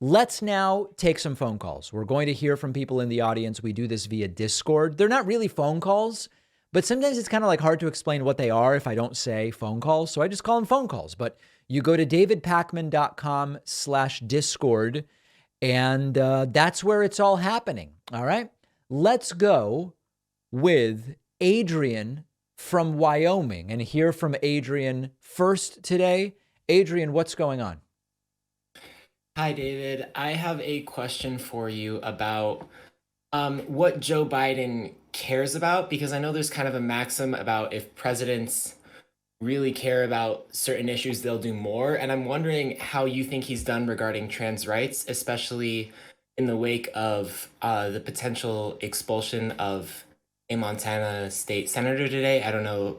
Let's now take some phone calls. We're going to hear from people in the audience. We do this via Discord. They're not really phone calls, but sometimes it's kind of like hard to explain what they are if I don't say phone calls. So I just call them phone calls. But you go to davidpakman.com/Discord, and that's where it's all happening. All right. Let's go with Adrian from Wyoming and hear from Adrian first today. Adrian, what's going on? Hi, David. I have a question for you about what Joe Biden cares about, because I know there's kind of a maxim about if presidents really care about certain issues, they'll do more. And I'm wondering how you think he's done regarding trans rights, especially in the wake of the potential expulsion of a Montana state senator today. I don't know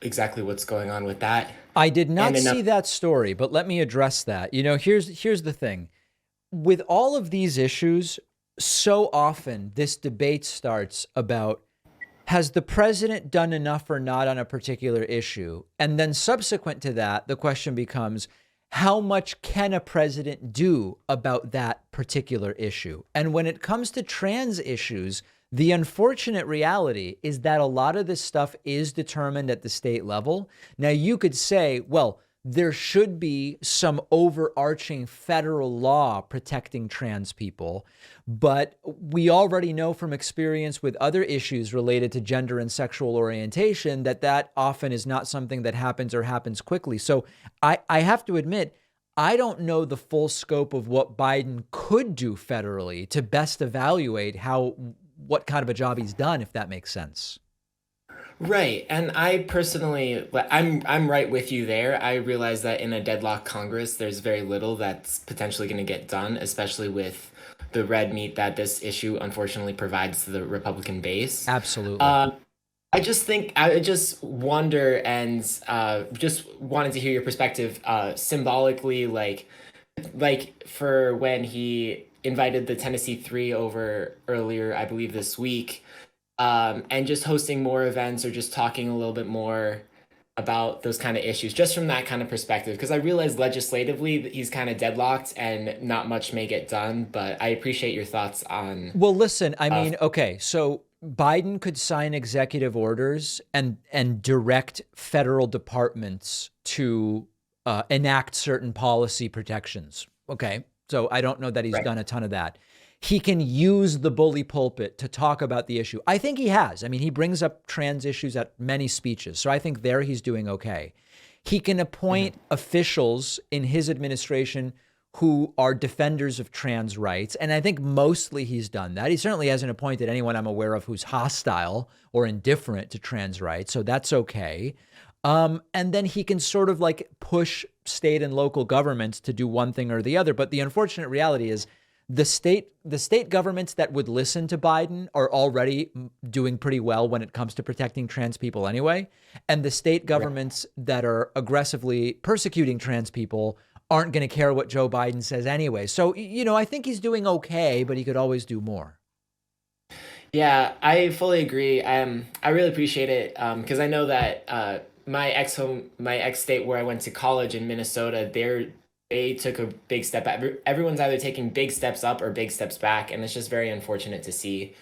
exactly what's going on with that. I did not And see another, that story, but let me address that. Here's the thing. With all of these issues, so often this debate starts about, has the president done enough or not on a particular issue? And then subsequent to that, the question becomes, how much can a president do about that particular issue? And when it comes to trans issues, the unfortunate reality is that a lot of this stuff is determined at the state level. Now, you could say, well, there should be some overarching federal law protecting trans people. But we already know from experience with other issues related to gender and sexual orientation that often is not something that happens or happens quickly. So I have to admit, I don't know the full scope of what Biden could do federally to best evaluate what kind of a job he's done, if that makes sense. right. And I personally, I'm right with you there. I realize that in a deadlocked Congress, there's very little that's potentially going to get done, especially with the red meat that this issue unfortunately provides to the Republican base. Absolutely. Um, I just wonder and just wanted to hear your perspective symbolically, like for when he invited the Tennessee Three over earlier, I believe this week, and just hosting more events or just talking a little bit more about those kind of issues, just from that kind of perspective. Because I realize legislatively that he's kind of deadlocked and not much may get done, but I appreciate your thoughts on. Well, listen, I Uh, mean, okay, so Biden could sign executive orders and direct federal departments to enact certain policy protections. Okay, so I don't know that he's right. done a ton of that. He can use the bully pulpit to talk about the issue. I think he has. I mean, he brings up trans issues at many speeches. So I think there he's doing okay. He can Mhm. appoint officials in his administration who are defenders of trans rights. And I think mostly he's done that. He certainly hasn't appointed anyone I'm aware of who's hostile or indifferent to trans rights. So that's okay. And then he can sort of like push state and local governments to do one thing or the other. But the unfortunate reality is the state governments that would listen to Biden are already doing pretty well when it comes to protecting trans people anyway. And the state Right. governments that are aggressively persecuting trans people aren't going to care what Joe Biden says anyway. So, I think he's doing okay, but he could always do more. Yeah, I fully agree. I really appreciate it because I know that my ex state where I went to college in Minnesota, they took a big step back. Everyone's either taking big steps up or big steps back, and it's just very unfortunate to see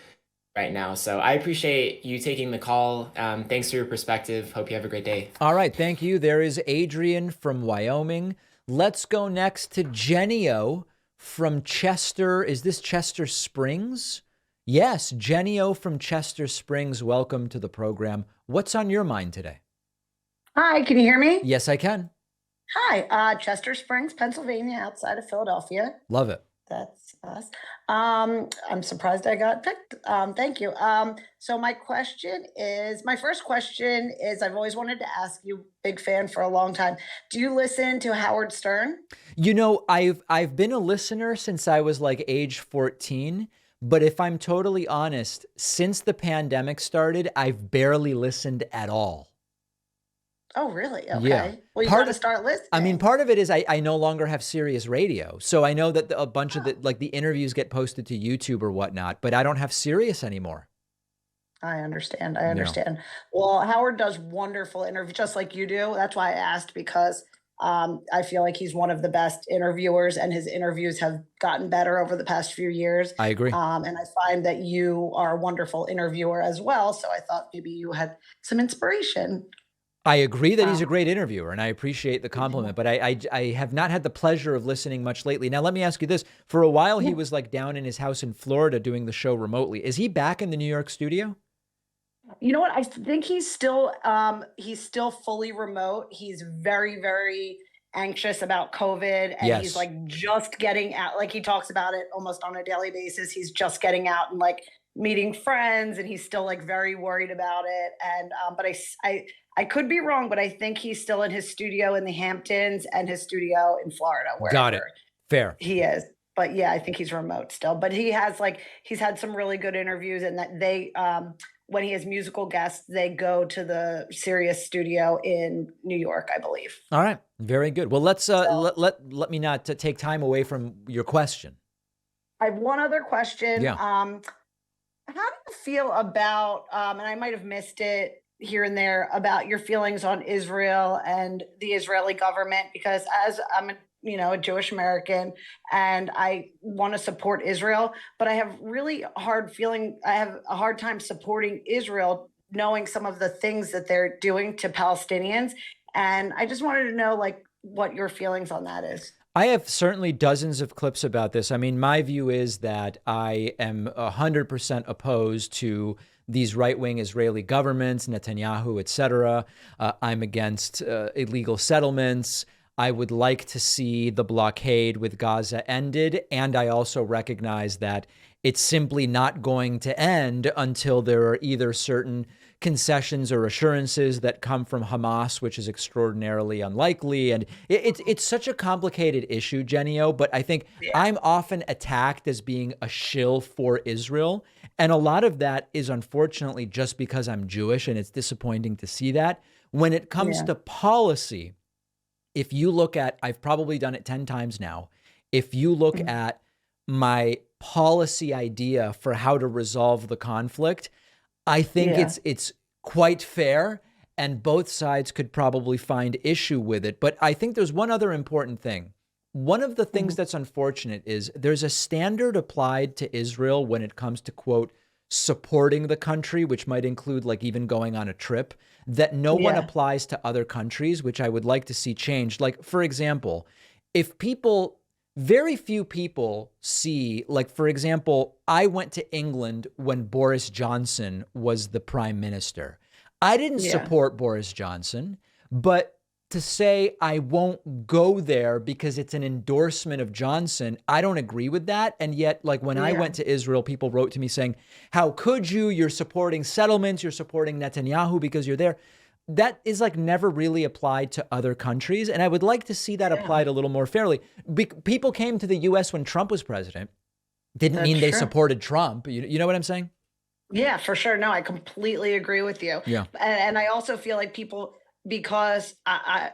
right now. So I appreciate you taking the call. Thanks for your perspective. Hope you have a great day. All right. Thank you. There is Adrian from Wyoming. Let's go next to Genio from Chester. Is this Chester Springs? Yes, Genio from Chester Springs. Welcome to the program. What's on your mind today? Hi, can you hear me? Yes, I can. Hi, Chester Springs, Pennsylvania, outside of Philadelphia. Love it. That's us. I'm surprised I got picked. Thank you. So my first question is, I've always wanted to ask you, big fan for a long time. Do you listen to Howard Stern? I've been a listener since I was like age 14, but if I'm totally honest, since the pandemic started, I've barely listened at all. Oh, really? Yeah. Okay. Well, you got Part to of, start I mean, listening. part of it is I no longer have Sirius Radio. So I know that a bunch of Oh, the interviews get posted to YouTube or whatnot, but I don't have Sirius anymore. I understand. I No. understand. Well, Howard does wonderful interviews, just like you do. That's why I asked, because I feel like he's one of the best interviewers, and his interviews have gotten better over the past few years. I agree. And I find that you are a wonderful interviewer as well. So I thought maybe you had some inspiration. I agree that he's a Um, great interviewer, and I appreciate the compliment, but I have not had the pleasure of listening much lately. Now, let me ask you this. For a while, he yeah. was like down in his house in Florida doing the show remotely. Is he back in the New York studio? You know what? I think he's still fully remote. He's very, very anxious about COVID, and he's Yes. like just getting out. Like he talks about it almost on a daily basis. He's just getting out and like meeting friends, and he's still like very worried about it. And but I could be wrong, but I think he's still in his studio in the Hamptons and his studio in Florida, Got it. wherever Fair. he is. But yeah, I think he's remote still. But he's had some really good interviews, and that they when he has musical guests, they go to the Sirius studio in New York, I believe. All right. Very good. Well, let's So let me not take time away from your question. I have one other question. Yeah. How do you feel about, and I might have missed it here and there, about your feelings on Israel and the Israeli government? Because as I'm a Jewish American, and I want to support Israel, but I have I have a hard time supporting Israel, knowing some of the things that they're doing to Palestinians. And I just wanted to know, like, what your feelings on that is. I have certainly dozens of clips about this. I mean, my view is that I am 100% opposed to these right-wing Israeli governments, Netanyahu, etc. I'm against illegal settlements. I would like to see the blockade with Gaza ended. And I also recognize that it's simply not going to end until there are either certain concessions or assurances that come from Hamas, which is extraordinarily unlikely. And it's such a complicated issue, Genio, but I think Yeah. I'm often attacked as being a shill for Israel. And a lot of that is unfortunately just because I'm Jewish, and it's disappointing to see that. When it comes Yeah. to policy, if you look at, I've probably done it 10 times now. If you look Mhm. at my policy idea for how to resolve the conflict, I think Yeah. it's quite fair, and both sides could probably find issue with it. But I think there's one other important thing. One of the things Mhm. that's unfortunate is there's a standard applied to Israel when it comes to, quote, supporting the country, which might include like even going on a trip, that no one Yeah. applies to other countries, which I would like to see changed. Like, for example, if people, very few people see, like, for example, I went to England when Boris Johnson was the prime minister. I didn't Yeah. support Boris Johnson, but to say I won't go there because it's an endorsement of Johnson, I don't agree with that. And yet, like when I Yeah. went to Israel, people wrote to me saying, how could you? You're supporting settlements, you're supporting Netanyahu because you're there. That is like never really applied to other countries. And I would like to see that Yeah. applied a little more fairly. People came to the US when Trump was president. Didn't That's mean they true. supported Trump. You know what I'm saying? Yeah, for sure. No, I completely agree with you. Yeah. And I also feel like people, because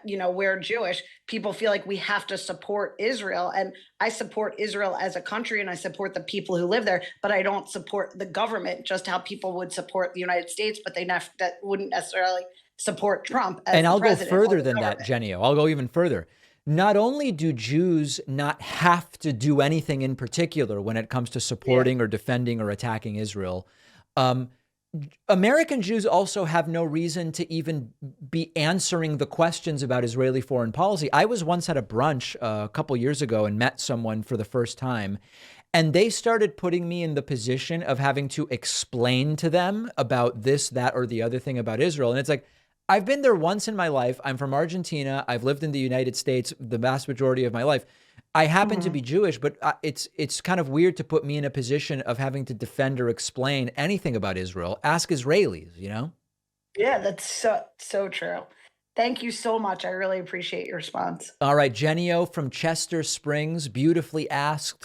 we're Jewish, people feel like we have to support Israel. And I support Israel as a country, and I support the people who live there, but I don't support the government, just how people would support the United States, but that wouldn't necessarily support Trump as And the I'll go president or further the than that, government. Genio. I'll go even further. Not only do Jews not have to do anything in particular when it comes to Yeah. supporting or defending or attacking Israel, um, American Jews also have no reason to even be answering the questions about Israeli foreign policy. I was once at a brunch a couple years ago and met someone for the first time, and they started putting me in the position of having to explain to them about this, that, or the other thing about Israel. And it's like, I've been there once in my life. I'm from Argentina. I've lived in the United States the vast majority of my life. I happen to Mhm. be Jewish, but it's kind of weird to put me in a position of having to defend or explain anything about Israel. Ask Israelis, you know? Yeah, that's so true. Thank you so much. I really appreciate your response. All right, Genio from Chester Springs, beautifully asked.